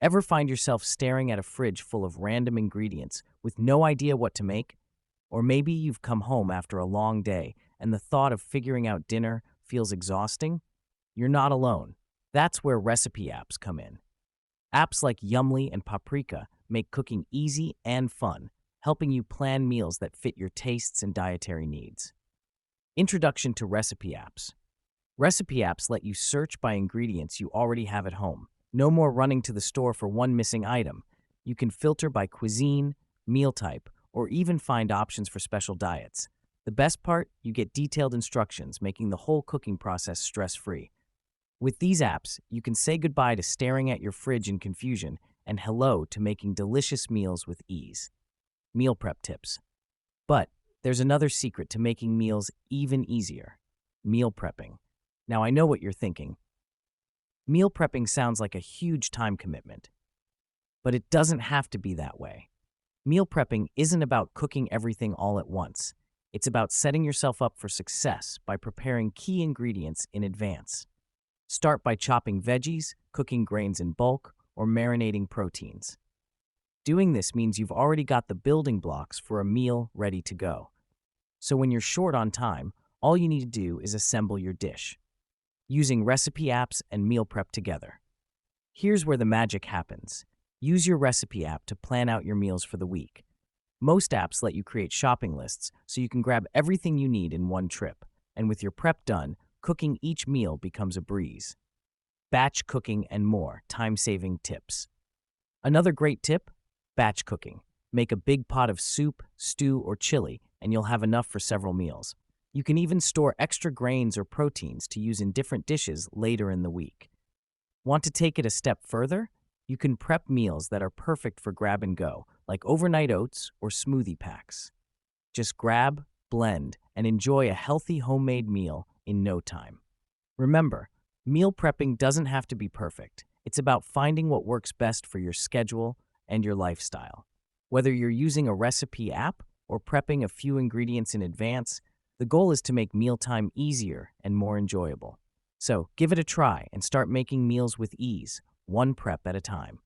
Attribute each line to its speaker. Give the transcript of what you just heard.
Speaker 1: Ever find yourself staring at a fridge full of random ingredients with no idea what to make? Or maybe you've come home after a long day and the thought of figuring out dinner feels exhausting? You're not alone. That's where recipe apps come in. Apps like Yummly and Paprika make cooking easy and fun, helping you plan meals that fit your tastes and dietary needs. Introduction to recipe apps. Recipe apps let you search by ingredients you already have at home. No more running to the store for one missing item. You can filter by cuisine, meal type, or even find options for special diets. The best part, you get detailed instructions, making the whole cooking process stress-free. With these apps, you can say goodbye to staring at your fridge in confusion and hello to making delicious meals with ease. Meal prep tips. But there's another secret to making meals even easier: meal prepping. Now, I know what you're thinking. Meal prepping sounds like a huge time commitment, but it doesn't have to be that way. Meal prepping isn't about cooking everything all at once. It's about setting yourself up for success by preparing key ingredients in advance. Start by chopping veggies, cooking grains in bulk, or marinating proteins. Doing this means you've already got the building blocks for a meal ready to go. So when you're short on time, all you need to do is assemble your dish, using recipe apps and meal prep together. Here's where the magic happens. Use your recipe app to plan out your meals for the week. Most apps let you create shopping lists so you can grab everything you need in one trip. And with your prep done, cooking each meal becomes a breeze. Batch cooking and more time-saving tips. Another great tip: batch cooking. Make a big pot of soup, stew, or chili, and you'll have enough for several meals. You can even store extra grains or proteins to use in different dishes later in the week. Want to take it a step further? You can prep meals that are perfect for grab and go, like overnight oats or smoothie packs. Just grab, blend, and enjoy a healthy homemade meal in no time. Remember, meal prepping doesn't have to be perfect. It's about finding what works best for your schedule and your lifestyle. Whether you're using a recipe app or prepping a few ingredients in advance, the goal is to make mealtime easier and more enjoyable. So give it a try and start making meals with ease, one prep at a time.